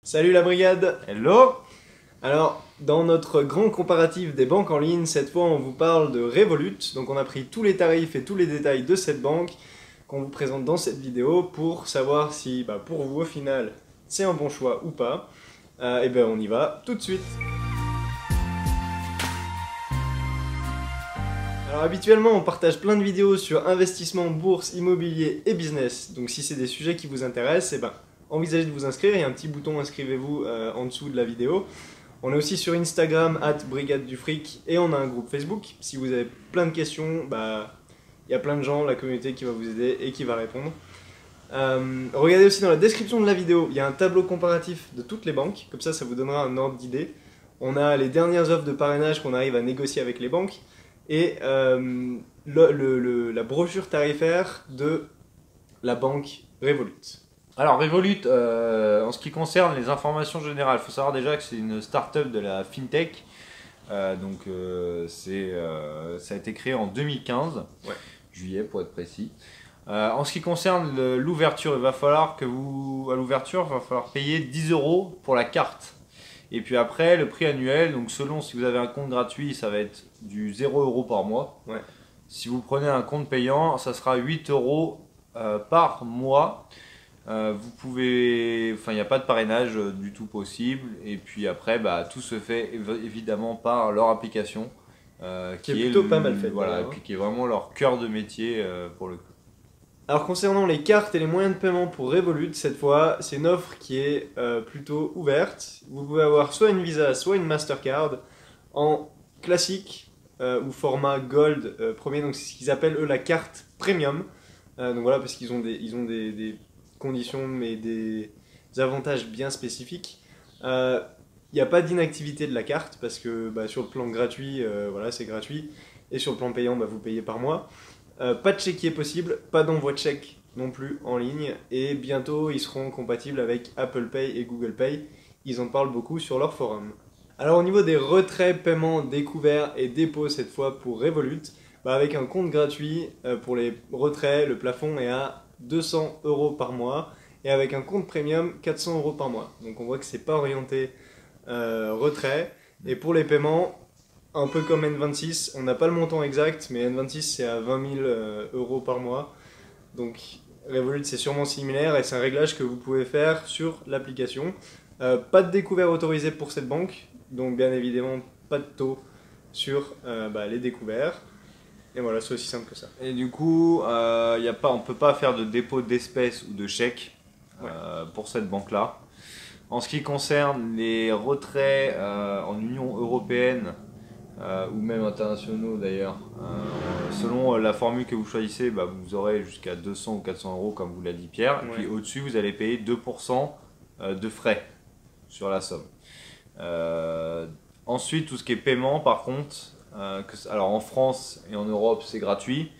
Salut la brigade! Hello! Alors, dans notre grand comparatif des banques en ligne, cette fois on vous parle de Revolut. Donc on a pris tous les tarifs et tous les détails de cette banque qu'on vous présente dans cette vidéo pour savoir si pour vous au final c'est un bon choix ou pas. Et ben on y va tout de suite! Alors habituellement on partage plein de vidéos sur investissement, bourse, immobilier et business. Donc si c'est des sujets qui vous intéressent, envisagez de vous inscrire, il y a un petit bouton inscrivez-vous en dessous de la vidéo. On est aussi sur Instagram @brigadedufric et on a un groupe Facebook. Si vous avez plein de questions, il y a plein de gens, la communauté qui va vous aider et qui va répondre. Regardez aussi dans la description de la vidéo, il y a un tableau comparatif de toutes les banques, comme ça vous donnera un ordre d'idée. On a les dernières offres de parrainage qu'on arrive à négocier avec les banques et la brochure tarifaire de la banque Revolut. Alors Revolut, en ce qui concerne les informations générales, il faut savoir déjà que c'est une start-up de la FinTech. Ça a été créé en 2015, Ouais. juillet pour être précis. En ce qui concerne l'ouverture, il va falloir payer 10 € pour la carte. Et puis après, le prix annuel, donc selon si vous avez un compte gratuit, ça va être du 0 € par mois. Ouais. Si vous prenez un compte payant, ça sera 8 € par mois. Il n'y a pas de parrainage du tout possible. Et puis après, tout se fait évidemment par leur application. Qui est plutôt pas mal faite. Voilà, et puis qui est vraiment leur cœur de métier pour le coup. Alors concernant les cartes et les moyens de paiement pour Revolut, cette fois, c'est une offre qui est plutôt ouverte. Vous pouvez avoir soit une Visa, soit une Mastercard en classique ou format Gold premier, donc c'est ce qu'ils appellent eux la carte Premium. Donc voilà, parce qu'ils ont des conditions mais des avantages bien spécifiques. Il n'y a pas d'inactivité de la carte parce que sur le plan gratuit, voilà, c'est gratuit, et sur le plan payant, vous payez par mois. Pas de chéquier possible, pas d'envoi de chèque non plus en ligne, et bientôt ils seront compatibles avec Apple Pay et Google Pay. Ils en parlent beaucoup sur leur forum. Alors au niveau des retraits, paiements, découverts et dépôts cette fois pour Revolut, avec un compte gratuit pour les retraits, le plafond est à 200 € par mois, et avec un compte premium, 400 € par mois. Donc on voit que c'est pas orienté retrait. Et pour les paiements, un peu comme N26, on n'a pas le montant exact, mais N26 c'est à 20 000 € par mois. Donc Revolut c'est sûrement similaire et c'est un réglage que vous pouvez faire sur l'application. Pas de découvert autorisé pour cette banque, donc bien évidemment pas de taux sur les découverts. Et voilà, c'est aussi simple que ça. Et du coup, on ne peut pas faire de dépôt d'espèces ou de chèques pour cette banque-là. En ce qui concerne les retraits en Union européenne, ou même internationaux d'ailleurs, selon la formule que vous choisissez, vous aurez jusqu'à 200 ou 400 € comme vous l'a dit Pierre. Et puis au-dessus, vous allez payer 2% de frais sur la somme. Ensuite, tout ce qui est paiement par contre, alors en France et en Europe c'est gratuit,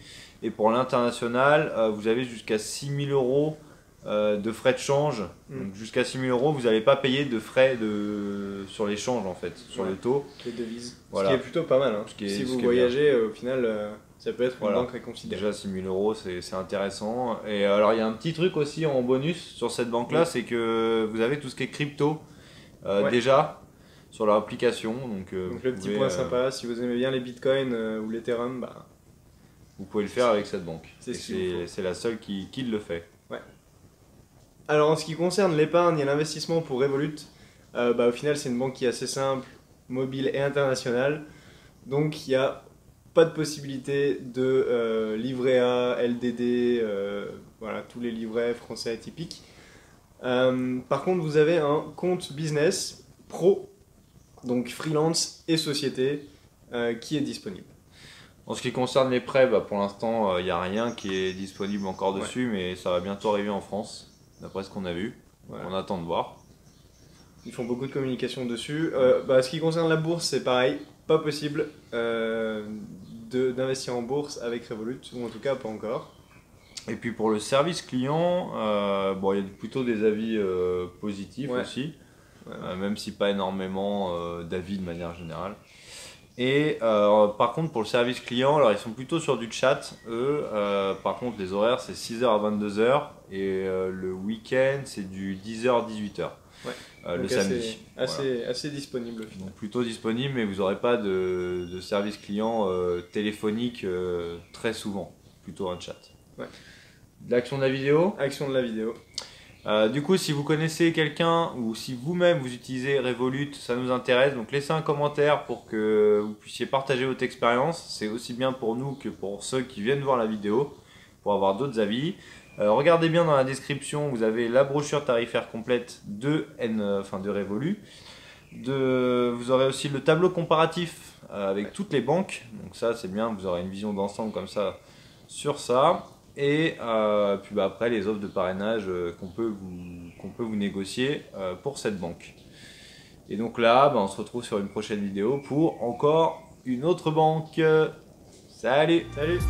et pour l'international vous avez jusqu'à 6 000 € de frais de change. Donc jusqu'à 6 000 € vous n'allez pas payer de frais sur l'échange en fait, sur le taux. Les devises. Voilà. Ce qui est plutôt pas mal. Hein. Si vous voyagez, au final, ça peut être une banque réconsidérée. Déjà 6 000 € c'est intéressant. Et alors il y a un petit truc aussi en bonus sur cette banque là, c'est que vous avez tout ce qui est crypto déjà sur leur application. Donc le petit point sympa, si vous aimez bien les bitcoins ou l'Ethereum, vous pouvez le faire avec cette banque. C'est la seule qui le fait. Ouais. Alors en ce qui concerne l'épargne et l'investissement pour Revolut, au final c'est une banque qui est assez simple, mobile et internationale. Donc il n'y a pas de possibilité de livret A, LDD, voilà, tous les livrets français atypiques. Par contre vous avez un compte business pro, donc freelance et société, qui est disponible. En ce qui concerne les prêts, pour l'instant, il n'y a rien qui est disponible encore dessus, mais ça va bientôt arriver en France, d'après ce qu'on a vu. On attend de voir. Ils font beaucoup de communication dessus. Ce qui concerne la bourse, c'est pareil, pas possible d'investir en bourse avec Revolut, ou en tout cas pas encore. Et puis pour le service client, il y a plutôt des avis positifs aussi, même si pas énormément d'avis de manière générale. Et par contre pour le service client, alors ils sont plutôt sur du chat, eux. Par contre les horaires c'est 6 h à 22 h et le week-end c'est du 10 h à 18 h. Ouais. le Donc samedi. assez disponible au final. Donc plutôt disponible, mais vous n'aurez pas de service client téléphonique très souvent, plutôt un chat. Ouais. De l'action de la vidéo. Action de la vidéo. Du coup, si vous connaissez quelqu'un ou si vous-même vous utilisez Revolut, ça nous intéresse. Donc laissez un commentaire pour que vous puissiez partager votre expérience. C'est aussi bien pour nous que pour ceux qui viennent voir la vidéo, pour avoir d'autres avis. Regardez bien dans la description, vous avez la brochure tarifaire complète de Revolut. Vous aurez aussi le tableau comparatif avec toutes les banques. Donc ça, c'est bien, vous aurez une vision d'ensemble comme ça sur ça. Et puis après les offres de parrainage qu'on peut vous négocier pour cette banque. Et donc là, on se retrouve sur une prochaine vidéo pour encore une autre banque. Salut! Salut!